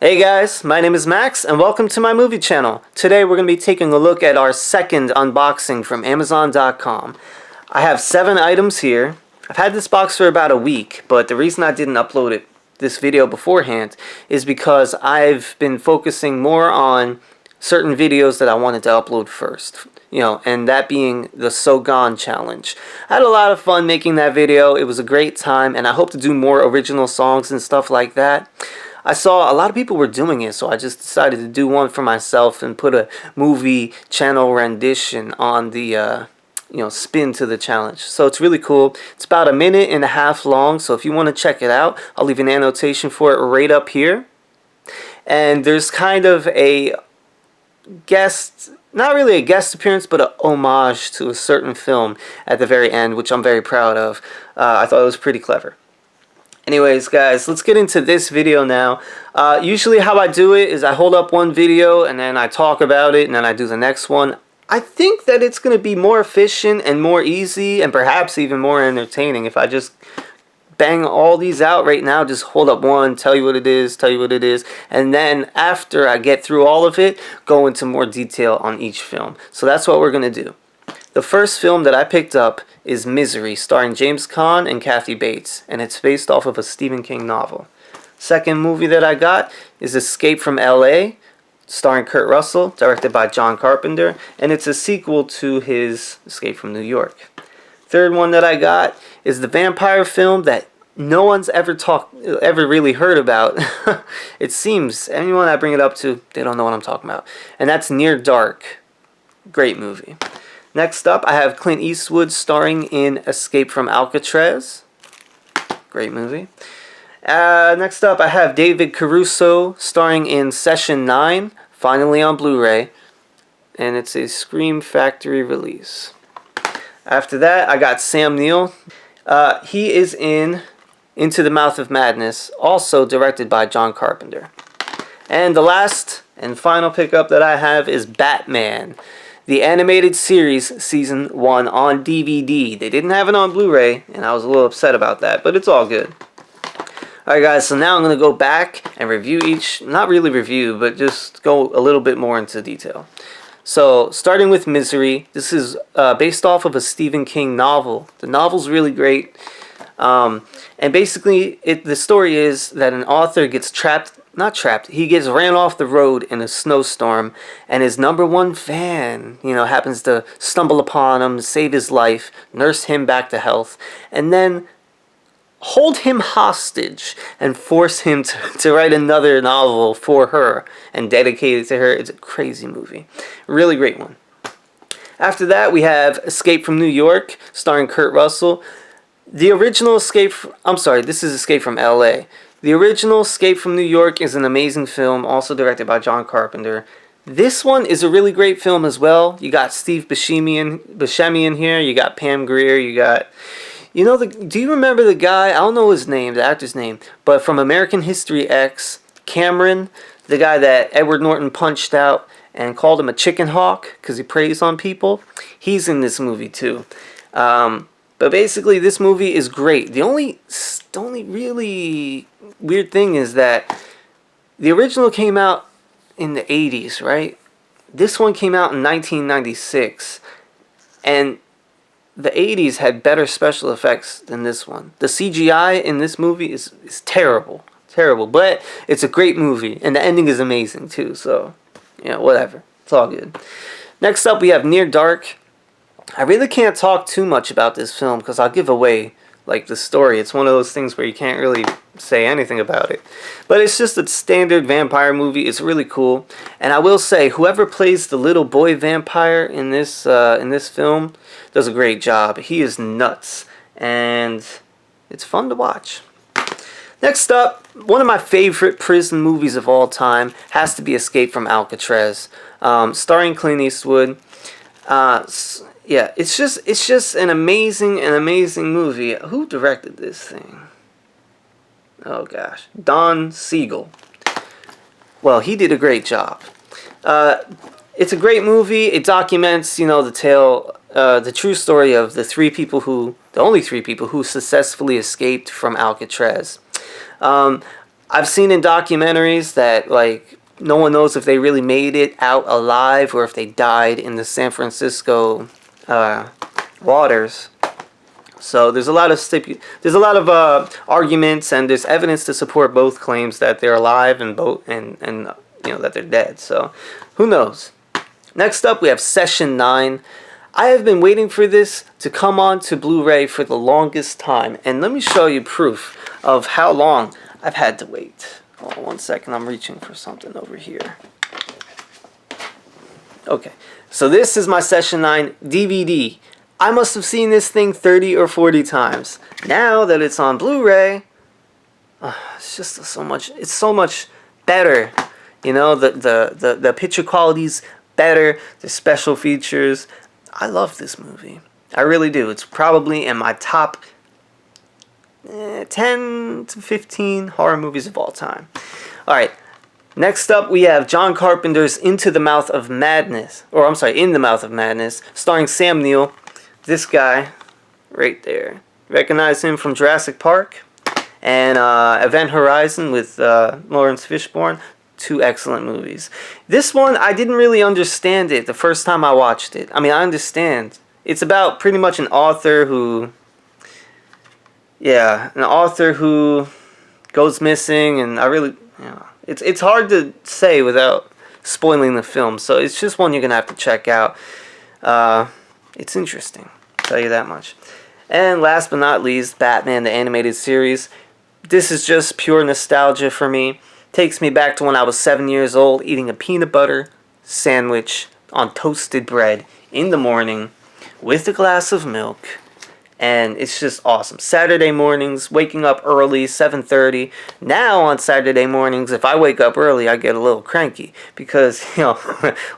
Hey guys, my name is Max and welcome to my movie channel. Today we're going to be taking a look at our second unboxing from Amazon.com. I have 7 items here. I've had this box for about a week, but the reason I didn't upload this video beforehand is because I've been focusing more on certain videos that I wanted to upload first. And that being the So Gone challenge. I had a lot of fun making that video. It was a great time and I hope to do more original songs and stuff like that. I saw a lot of people were doing it, so I just decided to do one for myself and put a movie channel rendition on the spin to the challenge. So it's really cool. It's about 1.5 minutes long, so if you want to check it out, I'll leave an annotation for it right up here. And there's kind of a guest, not really a guest appearance, but an homage to a certain film at the very end, which I'm very proud of. I thought it was pretty clever. Anyways, guys, let's get into this video now. Usually how I do it is I hold up one video and then I talk about it and then I do the next one. I think that it's going to be more efficient and more easy and perhaps even more entertaining if I just bang all these out right now. Just hold up one, tell you what it is, and then after I get through all of it, go into more detail on each film. So that's what we're going to do. The first film that I picked up is Misery, starring James Caan and Kathy Bates, and it's based off of a Stephen King novel. Second movie that I got is Escape from LA, starring Kurt Russell, directed by John Carpenter, and it's a sequel to his Escape from New York. Third one that I got is the vampire film that no one's ever really heard about. It seems anyone I bring it up to, they don't know what I'm talking about. And that's Near Dark. Great movie. Next up, I have Clint Eastwood starring in Escape from Alcatraz. Great movie. Next up, I have David Caruso starring in Session 9, finally on Blu-ray. And it's a Scream Factory release. After that, I got Sam Neill. He is in Into the Mouth of Madness, also directed by John Carpenter. And the last and final pickup that I have is Batman, the animated series season 1 on DVD. They didn't have it on Blu-ray, and I was a little upset about that, but it's all good. Alright guys, so now I'm going to go back and review each, not really review, but just go a little bit more into detail. So, starting with Misery, this is based off of a Stephen King novel. The novel's really great, and basically the story is that an author gets he gets ran off the road in a snowstorm, and his #1 fan, happens to stumble upon him, save his life, nurse him back to health, and then hold him hostage and force him to write another novel for her and dedicate it to her. It's a crazy movie. Really great one. After that, we have Escape from New York, starring Kurt Russell. The original this is Escape from LA. The original Escape from New York is an amazing film, also directed by John Carpenter. This one is a really great film as well. You got Steve Buscemi in here, you got Pam Grier, you got... do you remember the guy, I don't know his name, the actor's name, but from American History X, Cameron, the guy that Edward Norton punched out and called him a chicken hawk because he preys on people? He's in this movie too. But basically, this movie is great. The only really weird thing is that the original came out in the 80s, right? This one came out in 1996. And the 80s had better special effects than this one. The CGI in this movie is terrible. Terrible. But it's a great movie. And the ending is amazing, too. So, whatever. It's all good. Next up, we have Near Dark. I really can't talk too much about this film because I'll give away the story. It's one of those things where you can't really say anything about it. But it's just a standard vampire movie. It's really cool. And I will say, whoever plays the little boy vampire in this film does a great job. He is nuts. And it's fun to watch. Next up, one of my favorite prison movies of all time has to be Escape from Alcatraz, starring Clint Eastwood. Yeah, it's just an amazing movie. Who directed this thing? Oh gosh, Don Siegel. Well, he did a great job. It's a great movie. It documents, the true story of the only three people who successfully escaped from Alcatraz. I've seen in documentaries that, like, no one knows if they really made it out alive or if they died in the San Francisco waters. So there's a lot of arguments, and there's evidence to support both claims that they're alive and that they're dead. So who knows? Next up, we have Session 9. I have been waiting for this to come on to Blu-ray for the longest time, and let me show you proof of how long I've had to wait. Hold on 1 second, I'm reaching for something over here. Okay, so this is my Session 9 DVD. I must have seen this thing 30 or 40 times. Now that it's on Blu-ray, it's just so much better. You know, the picture quality's better, the special features. I love this movie. I really do. It's probably in my top 10 to 15 horror movies of all time. Alright, next up we have John Carpenter's Into the Mouth of Madness. In the Mouth of Madness, starring Sam Neill. This guy, right there. Recognize him from Jurassic Park and Event Horizon with Lawrence Fishburne. 2 excellent movies. This one, I didn't really understand it the first time I watched it. I mean, I understand. It's about pretty much an author who goes missing, and it's hard to say without spoiling the film. So it's just one you're going to have to check out. It's interesting, I'll tell you that much. And last but not least, Batman the Animated Series. This is just pure nostalgia for me. Takes me back to when I was 7 years old, eating a peanut butter sandwich on toasted bread in the morning with a glass of milk. And it's just awesome. Saturday mornings, waking up early, 7:30. Now on Saturday mornings, if I wake up early, I get a little cranky. Because,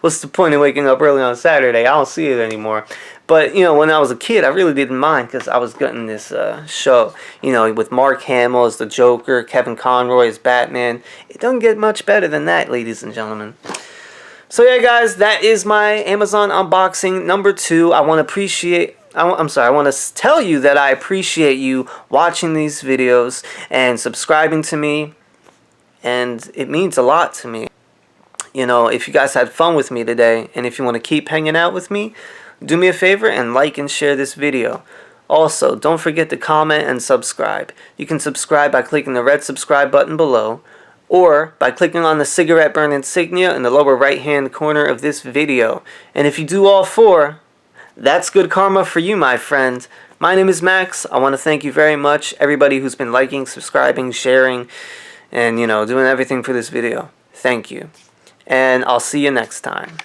what's the point of waking up early on Saturday? I don't see it anymore. But, when I was a kid, I really didn't mind because I was getting this show, with Mark Hamill as the Joker, Kevin Conroy as Batman. It doesn't get much better than that, ladies and gentlemen. So yeah, guys, that is my Amazon unboxing number 2. I want to tell you that I appreciate you watching these videos and subscribing to me, and it means a lot to me. If you guys had fun with me today, and if you want to keep hanging out with me, do me a favor and like and share this video. Also, don't forget to comment and subscribe. You can subscribe by clicking the red subscribe button below, or by clicking on the cigarette burn insignia in the lower right hand corner of this video. And if you do all 4, that's good karma for you, my friend. My name is Max. I want to thank you very much, everybody who's been liking, subscribing, sharing, and doing everything for this video. Thank you. And I'll see you next time.